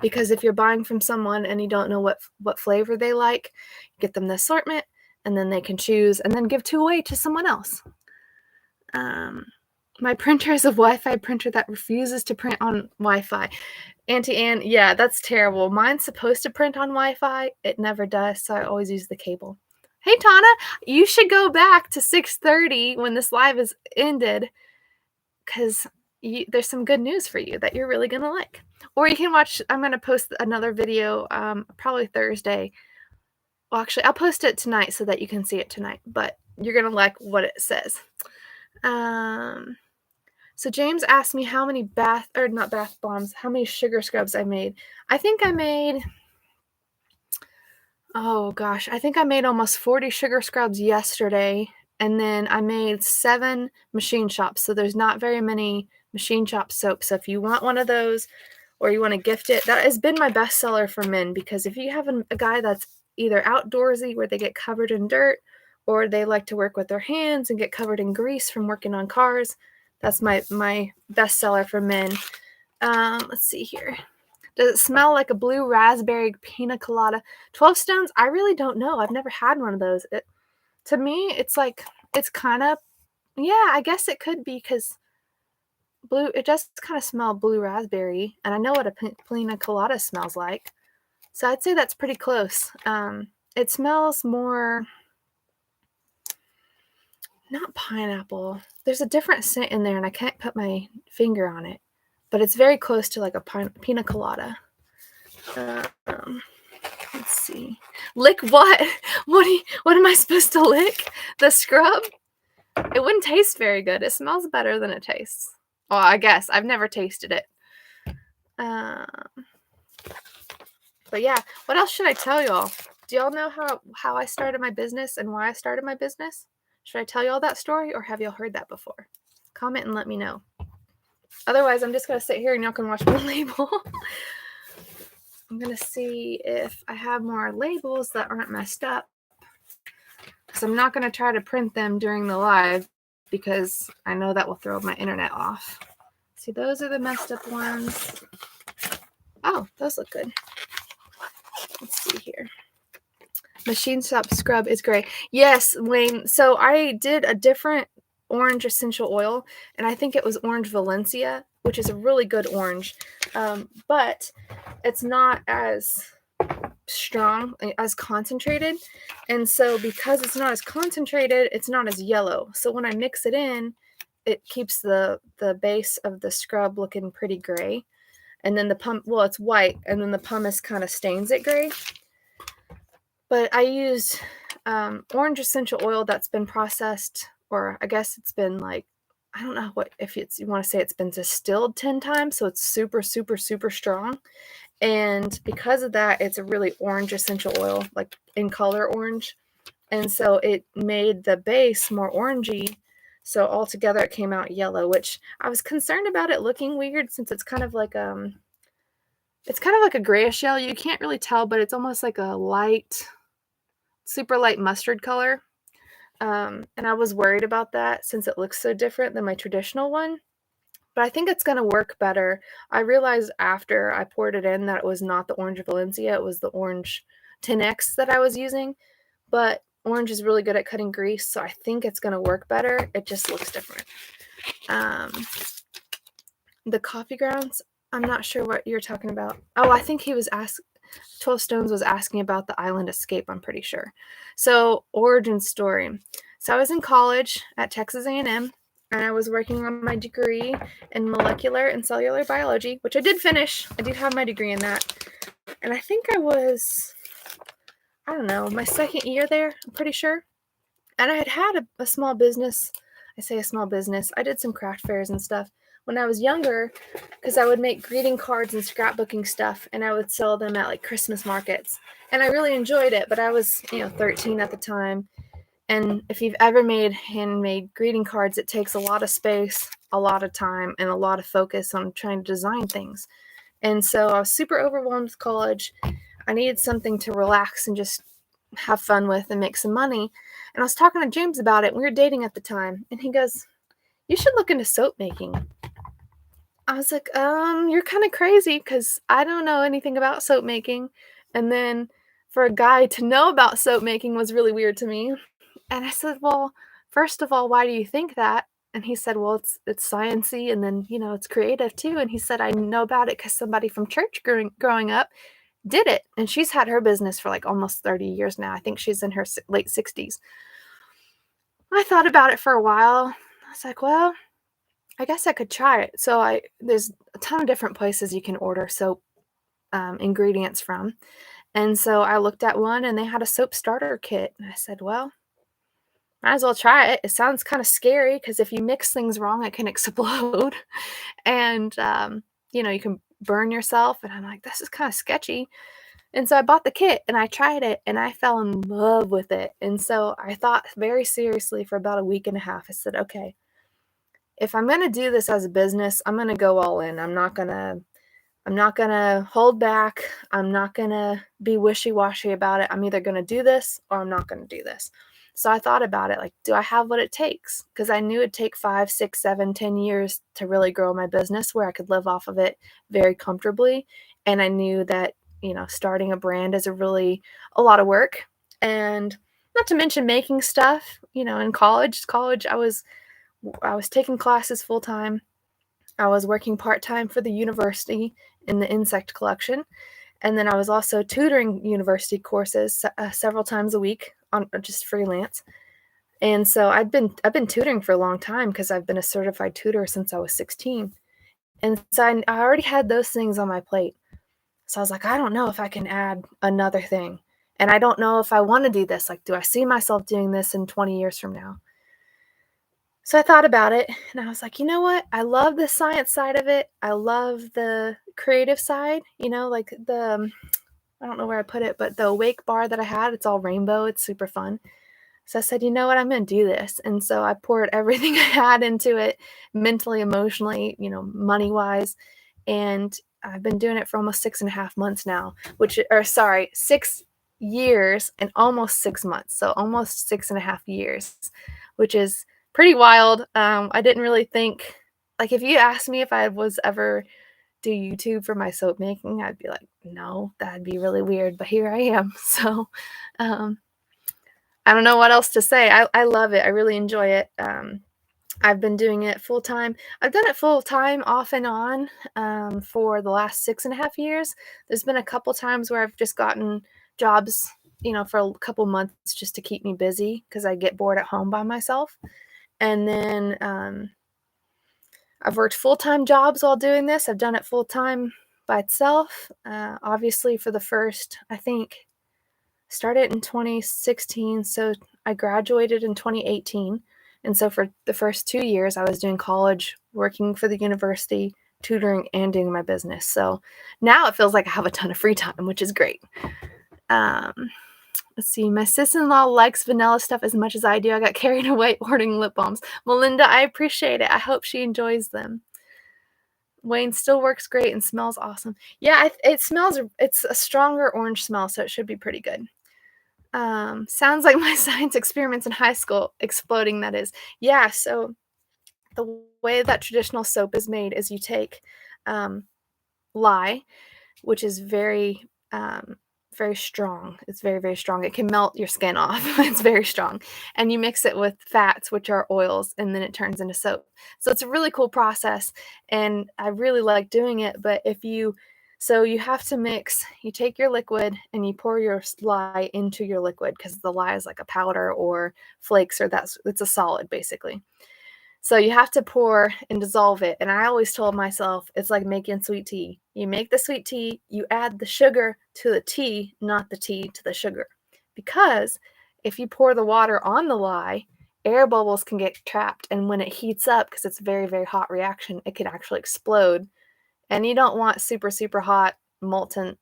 because if you're buying from someone and you don't know what flavor they like, get them the assortment, and then they can choose and then give 2 away to someone else. My printer is a Wi-Fi printer that refuses to print on Wi-Fi. Auntie Ann, yeah, that's terrible. Mine's supposed to print on Wi-Fi. It never does, so I always use the cable. Hey, Tana, you should go back to 6:30 when this live is ended because there's some good news for you that you're really going to like. Or you can watch, I'm going to post another video probably Thursday. Well, actually, I'll post it tonight so that you can see it tonight, but you're going to like what it says. So James asked me how many not bath bombs, how many sugar scrubs I made. I think I made, oh gosh, I think I made almost 40 sugar scrubs yesterday, and then I made 7 machine shops, so there's not very many machine shop soaps. So if you want one of those or you want to gift it, that has been my best seller for men, because if you have a guy that's either outdoorsy where they get covered in dirt, or they like to work with their hands and get covered in grease from working on cars, that's my best seller for men. Let's see here. Does it smell like a blue raspberry pina colada? 12 Stones, I really don't know. I've never had one of those. To me, it's like, it's kind of, yeah, I guess it could be because it does kind of smell blue raspberry, and I know what a pina colada smells like. So I'd say that's pretty close. It smells more, not pineapple. There's a different scent in there, and I can't put my finger on it, but it's very close to like a pina colada. Let's see. Lick what? What am I supposed to lick? The scrub? It wouldn't taste very good. It smells better than it tastes. Well, I guess. I've never tasted it. But yeah, what else should I tell y'all? Do y'all know how I started my business and why I started my business? Should I tell y'all that story, or have y'all heard that before? Comment and let me know. Otherwise, I'm just going to sit here and y'all can watch me label. I'm going to see if I have more labels that aren't messed up, because I'm not going to try to print them during the live because I know that will throw my internet off. See, those are the messed up ones. Oh, those look good. Let's see here. Machine Shop Scrub is great. Yes, Wayne. So I did a different orange essential oil, and I think it was Orange Valencia, which is a really good orange. But it's not as strong, as concentrated. And so because it's not as concentrated, it's not as yellow. So when I mix it in, it keeps the base of the scrub looking pretty gray. And then the it's white, and then the pumice kind of stains it gray. But I used, orange essential oil that's been processed, or I guess it's been, like, I don't know what if it's you wanna say it's been distilled 10 times, so it's super, super, super strong, and because of that, it's a really orange essential oil, like, in color orange, and so it made the base more orangey, so altogether it came out yellow, which I was concerned about it looking weird since it's kind of like a grayish yellow, you can't really tell, but it's almost like a super light mustard color, and I was worried about that since it looks so different than my traditional one, but I think it's gonna work better. I realized after I poured it in that it was not the orange Valencia, it was the orange 10X that I was using, but orange is really good at cutting grease, so I think it's gonna work better, it just looks different. Um, the coffee grounds, I'm not sure what you're talking about. Oh, I think he was ask 12 Stones was asking about the island escape, I'm pretty sure. So, origin story. So, I was in college at Texas A&M, and I was working on my degree in molecular and cellular biology, which I did finish. I do have my degree in that. And I think I don't know, my second year there, I'm pretty sure. And I had a small business. I say a small business. I did some craft fairs and stuff when I was younger because I would make greeting cards and scrapbooking stuff and I would sell them at like Christmas markets. And I really enjoyed it, but I was, 13 at the time. And if you've ever made handmade greeting cards, it takes a lot of space, a lot of time, and a lot of focus on trying to design things. And so I was super overwhelmed with college. I needed something to relax and just have fun with and make some money. And I was talking to James about it. We were dating at the time, and he goes, "You should look into soap making." I was like, you're kind of crazy because I don't know anything about soap making." And then for a guy to know about soap making was really weird to me. And I said, "Well, first of all, why do you think that?" And he said, "Well, it's sciency, and then it's creative too." And he said, "I know about it because somebody from church growing up did it, and she's had her business for like almost 30 years now. I think she's in her late 60s." I thought about it for a while. I was like, "Well, I guess I could try it." So there's a ton of different places you can order soap ingredients from, and so I looked at one, and they had a soap starter kit, and I said, "Well, might as well try it." It sounds kind of scary because if you mix things wrong, it can explode, and you can burn yourself. And I'm like, "This is kind of sketchy." And so I bought the kit and I tried it and I fell in love with it. And so I thought very seriously for about a week and a half. I said, "Okay, if I'm going to do this as a business, I'm going to go all in. I'm not going to hold back. I'm not going to be wishy-washy about it. I'm either going to do this or I'm not going to do this." So I thought about it like, do I have what it takes? Because I knew it'd take 5, 6, 7, 10 years to really grow my business where I could live off of it very comfortably. And I knew that, starting a brand is a lot of work. And not to mention making stuff, in college, I was taking classes full time. I was working part-time for the university in the insect collection, and then I was also tutoring university courses, several times a week on just freelance. And so I've been tutoring for a long time because 'cause I've been a certified tutor since I was 16. And so I already had those things on my plate. So I was like, "I don't know if I can add another thing, and I don't know if I wanna do this, like, do I see myself doing this in 20 years from now?" So I thought about it and I was like, "You know what? I love the science side of it. I love the creative side, like I don't know where I put it, but the awake bar that I had, it's all rainbow. It's super fun." So I said, "You know what? I'm gonna do this." And so I poured everything I had into it mentally, emotionally, money-wise, and I've been doing it for almost 6.5 months now, or sorry, 6 years and almost 6 months. So almost 6.5 years, which is pretty wild. I didn't really think, like, if you asked me if I was ever do YouTube for my soap making, I'd be like, "No, that'd be really weird." But here I am. So, um, I don't know what else to say. I love it. I really enjoy it. I've been doing it full time. I've done it full time off and on for the last 6.5 years. There's been a couple times where I've just gotten jobs, for a couple months just to keep me busy because I get bored at home by myself. And then I've worked full time jobs while doing this. I've done it full time by itself. Obviously, for the first, I think, started in 2016, so I graduated in 2018. And so for the first 2 years, I was doing college, working for the university, tutoring, and doing my business. So now it feels like I have a ton of free time, which is great. Um, let's see. My sister-in-law likes vanilla stuff as much as I do. I got carried away ordering lip balms. Melinda, I appreciate it. I hope she enjoys them. Wayne still works great and smells awesome. Yeah, it smells, it's a stronger orange smell, so it should be pretty good. Sounds like my science experiments in high school, exploding that is. Yeah, so the way that traditional soap is made is you take lye, which is very strong. It's very, very strong. It can melt your skin off. It's very strong. And you mix it with fats, which are oils, and then it turns into soap. So it's a really cool process, and I really like doing it. But so you have to mix, you take your liquid and you pour your lye into your liquid because the lye is like a powder or flakes, or it's a solid basically. So you have to pour and dissolve it. And I always told myself it's like making sweet tea. You make the sweet tea, you add the sugar to the tea, not the tea to the sugar. Because if you pour the water on the lye, air bubbles can get trapped. And when it heats up, because it's a very, very hot reaction, it can actually explode. And you don't want super, super hot, molten,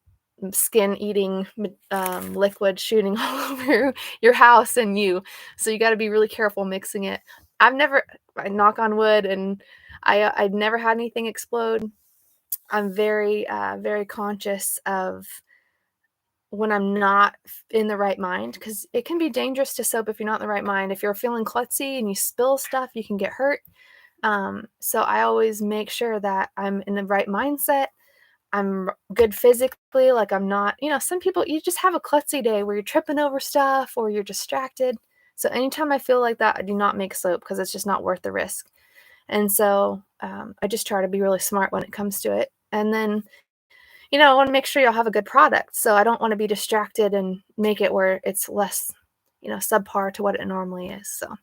skin-eating liquid shooting all over your house and you. So you got to be really careful mixing it. I knock on wood, and I've never had anything explode. I'm very, very conscious of when I'm not in the right mind, because it can be dangerous to soap if you're not in the right mind. If you're feeling klutzy and you spill stuff, you can get hurt. So I always make sure that I'm in the right mindset. I'm good physically, like I'm not, some people, you just have a klutzy day where you're tripping over stuff or you're distracted. So anytime I feel like that, I do not make soap because it's just not worth the risk. And so I just try to be really smart when it comes to it. And then, I want to make sure you'll have a good product. So I don't want to be distracted and make it where it's less, subpar to what it normally is. So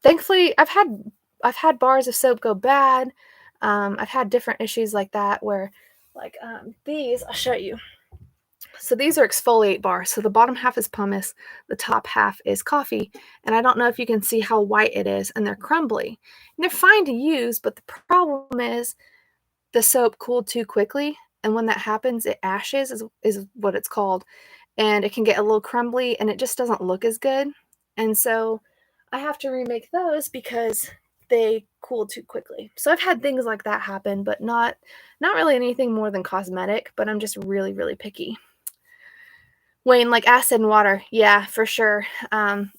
thankfully, I've had bars of soap go bad. I've had different issues like that where, like these, I'll show you. So these are exfoliate bars. So the bottom half is pumice, the top half is coffee. And I don't know if you can see how white it is, and they're crumbly. And they're fine to use, but the problem is the soap cooled too quickly. And when that happens, it ashes, is what it's called. And it can get a little crumbly, and it just doesn't look as good. And so I have to remake those because they cool too quickly. So I've had things like that happen, but not really anything more than cosmetic, but I'm just really, really picky. Wayne, like acid and water. Yeah, for sure.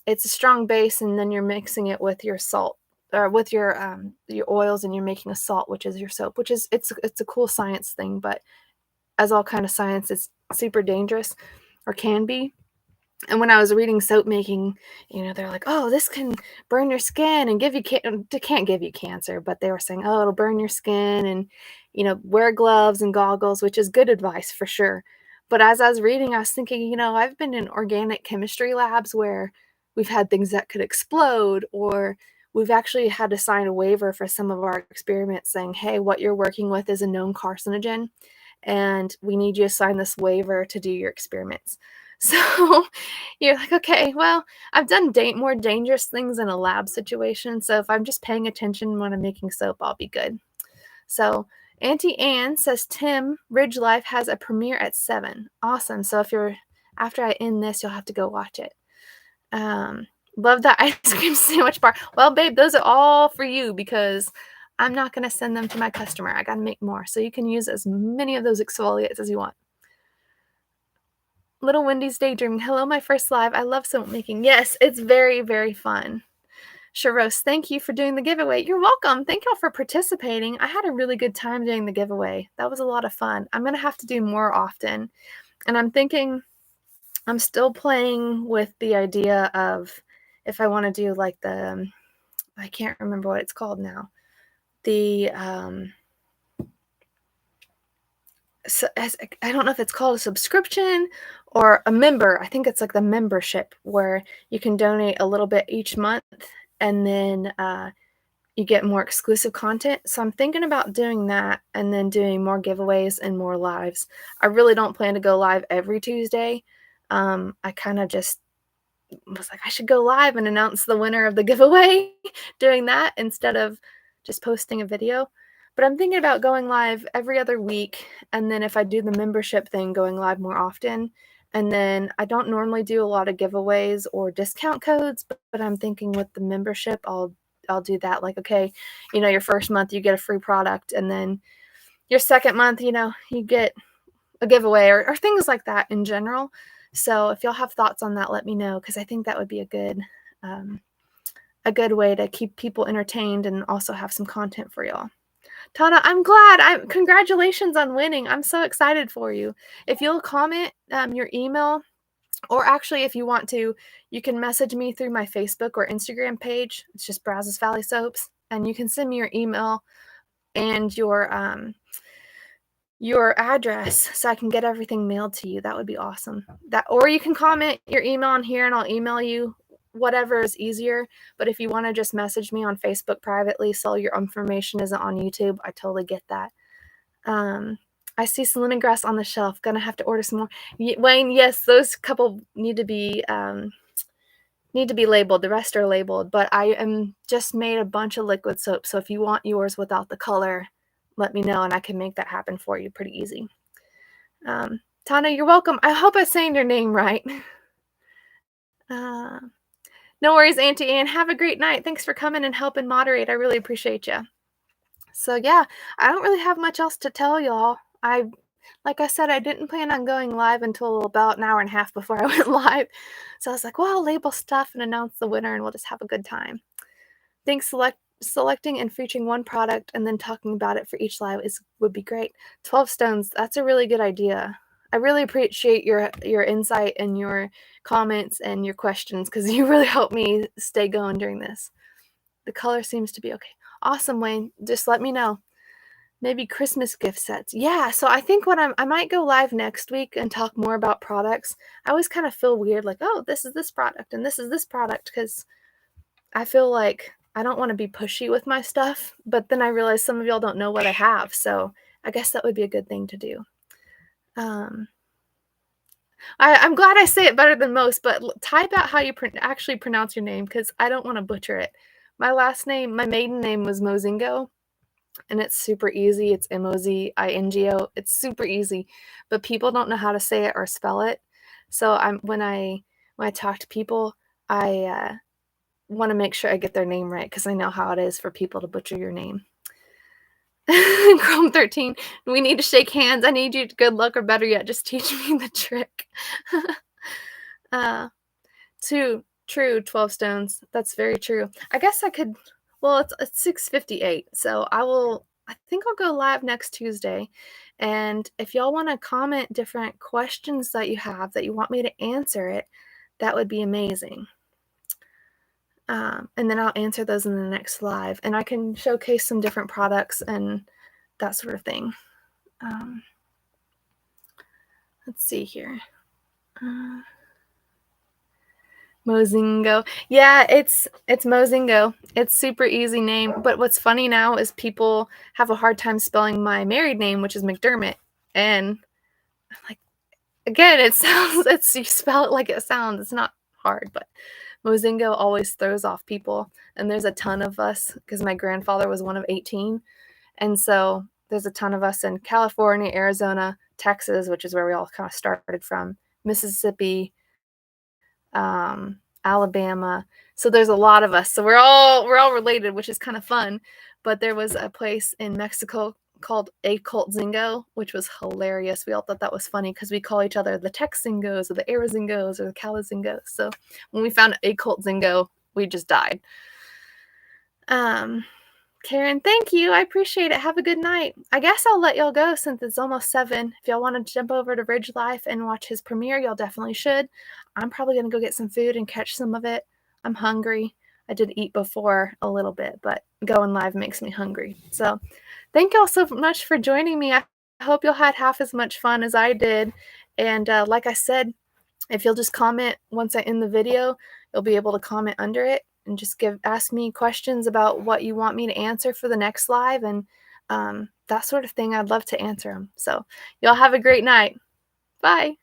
It's a strong base, and then you're mixing it with your salt, or with your oils, and you're making a salt, which is your soap, which is it's a cool science thing, but as all kind of science, it's super dangerous, or can be. And when I was reading soap making, they're like, oh, this can burn your skin and give you it can't give you cancer, but they were saying, oh, it'll burn your skin, and wear gloves and goggles, which is good advice for sure. But as I was reading, I was thinking, I've been in organic chemistry labs where we've had things that could explode, or we've actually had to sign a waiver for some of our experiments saying, hey, what you're working with is a known carcinogen, and we need you to sign this waiver to do your experiments. So you're like, okay, well, I've done more dangerous things in a lab situation. So if I'm just paying attention when I'm making soap, I'll be good. So Auntie Anne says, Tim, Ridge Life has a premiere at 7. Awesome. So after I end this, you'll have to go watch it. Love that ice cream sandwich bar. Well, babe, those are all for you because I'm not going to send them to my customer. I got to make more. So you can use as many of those exfoliates as you want. Little Wendy's daydreaming. Hello, my first live. I love soap making. Yes, it's very, very fun. Sharos, thank you for doing the giveaway. You're welcome. Thank y'all for participating. I had a really good time doing the giveaway. That was a lot of fun. I'm going to have to do more often. And I'm thinking, I'm still playing with the idea of if I want to do like I can't remember what it's called now. I don't know if it's called a subscription or a member. I think it's like the membership where you can donate a little bit each month, and then you get more exclusive content. So I'm thinking about doing that, and then doing more giveaways and more lives. I really don't plan to go live every Tuesday. I kind of just was like, I should go live and announce the winner of the giveaway doing that instead of just posting a video. But I'm thinking about going live every other week. And then if I do the membership thing, going live more often. And then I don't normally do a lot of giveaways or discount codes, but I'm thinking with the membership, I'll do that. Like, okay, your first month you get a free product, and then your second month, you get a giveaway or things like that in general. So if y'all have thoughts on that, let me know, because I think that would be a good way to keep people entertained and also have some content for y'all. Tana, I'm glad. Congratulations on winning. I'm so excited for you. If you'll comment your email, or actually if you want to, you can message me through my Facebook or Instagram page. It's just Brazos Valley Soaps, and you can send me your email and your address so I can get everything mailed to you. That would be awesome. Or you can comment your email on here and I'll email you, whatever is easier. But if you want to just message me on Facebook privately so your information isn't on YouTube, I totally get that. I see some lemongrass on the shelf. Gonna have to order some more. Wayne, yes, those couple need to be labeled. The rest are labeled, but I am just made a bunch of liquid soap. So if you want yours without the color, let me know and I can make that happen for you pretty easy. Tana, you're welcome. I hope I'm saying your name right. No worries, Auntie Ann. Have a great night. Thanks for coming and helping moderate. I really appreciate you. So yeah, I don't really have much else to tell y'all. Like I said, I didn't plan on going live until about an hour and a half before I went live. So I was like, well, I'll label stuff and announce the winner and we'll just have a good time. Thanks, selecting and featuring one product and then talking about it for each live would be great. 12 stones, that's a really good idea. I really appreciate your insight and your comments and your questions, because you really helped me stay going during this. The color seems to be okay. Awesome, Wayne. Just let me know. Maybe Christmas gift sets. Yeah, so I think I might go live next week and talk more about products. I always kind of feel weird, like, oh, this is this product and this is this product, because I feel like I don't want to be pushy with my stuff, but then I realize some of y'all don't know what I have, so I guess that would be a good thing to do. I'm glad I say it better than most, but type out how you actually pronounce your name, because I don't want to butcher it. My maiden name was Mozingo, and it's super easy. It's Mozingo. It's super easy, but people don't know how to say it or spell it. So when I talk to people, I want to make sure I get their name right, because I know how it is for people to butcher your name. Chrome 13, we need to shake hands. I need you to good luck, or better yet, just teach me the trick. True, 12 stones. That's very true. I guess I could, well, it's 6:58, so I think I'll go live next Tuesday. And if y'all want to comment different questions that you have that you want me to answer it, that would be amazing. And then I'll answer those in the next live, and I can showcase some different products and that sort of thing. Let's see here. Mozingo. Yeah, it's Mozingo. It's super easy name, but what's funny now is people have a hard time spelling my married name, which is McDermott, and I'm like, again, you spell it like it sounds. It's not hard, but Mozingo always throws off people, and there's a ton of us because my grandfather was one of 18, and so there's a ton of us in California, Arizona, Texas, which is where we all kind of started from, Mississippi, Alabama. So there's a lot of us. So we're all related, which is kind of fun. But there was a place in Mexico called A Cult Zingo, which was hilarious. We all thought that was funny because we call each other the Texingos or the Arizingos or the Calazingos. So when we found A Cult Zingo, we just died. Karen, thank you. I appreciate it. Have a good night. I guess I'll let y'all go since it's almost 7. If y'all want to jump over to Ridge Life and watch his premiere, y'all definitely should. I'm probably going to go get some food and catch some of it. I'm hungry. I did eat before a little bit, but going live makes me hungry. So thank y'all so much for joining me. I hope y'all had half as much fun as I did. And like I said, if you'll just comment once I end the video, you'll be able to comment under it and just ask me questions about what you want me to answer for the next live, and that sort of thing. I'd love to answer them. So y'all have a great night. Bye.